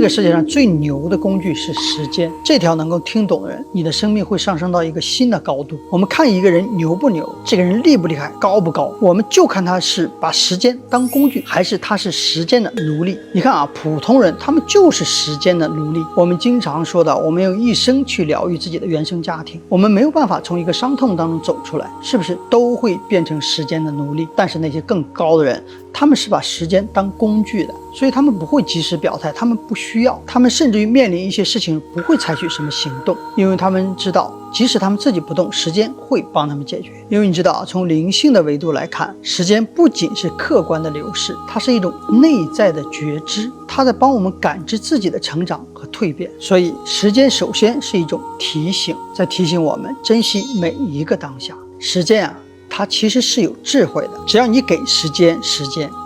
这个世界上最牛的工具是时间，这条能够听懂的人，你的生命会上升到一个新的高度。我们看一个人牛不牛，这个人厉不厉害，高不高，我们就看他是把时间当工具，还是他是时间的奴隶。你看啊，普通人他们就是时间的奴隶。我们经常说的，我们用一生去疗愈自己的原生家庭，我们没有办法从一个伤痛当中走出来，是不是都会变成时间的奴隶？但是那些更高的人，他们是把时间当工具的，所以他们不会及时表态，他们不需要，他们甚至于面临一些事情不会采取什么行动，因为他们知道即使他们自己不动，时间会帮他们解决。因为你知道，从灵性的维度来看，时间不仅是客观的流逝，它是一种内在的觉知，它在帮我们感知自己的成长和蜕变。所以时间首先是一种提醒，在提醒我们珍惜每一个当下。时间啊，它其实是有智慧的，只要你给时间，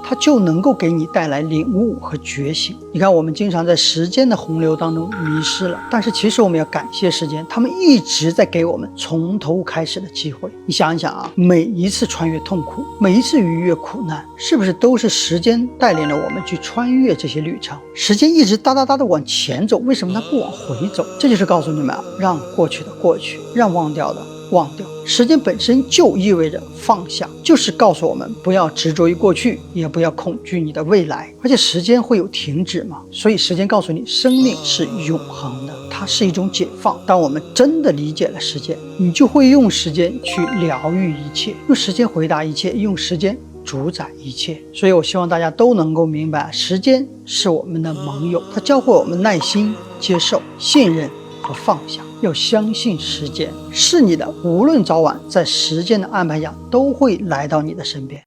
它就能够给你带来领悟和觉醒。你看，我们经常在时间的洪流当中迷失了，但是其实我们要感谢时间，他们一直在给我们从头开始的机会。你想一想啊，每一次穿越痛苦，每一次逾越苦难，是不是都是时间带领了我们去穿越这些旅程？时间一直哒哒哒的往前走，为什么它不往回走？这就是告诉你们啊，让过去的过去，让忘掉的忘掉。时间本身就意味着放下，就是告诉我们不要执着于过去，也不要恐惧你的未来。而且时间会有停止吗？所以时间告诉你，生命是永恒的，它是一种解放。当我们真的理解了时间，你就会用时间去疗愈一切，用时间回答一切，用时间主宰一切。所以我希望大家都能够明白，时间是我们的盟友，它教会我们耐心、接受、信任和放下。要相信时间是你的，无论早晚，在时间的安排下都会来到你的身边。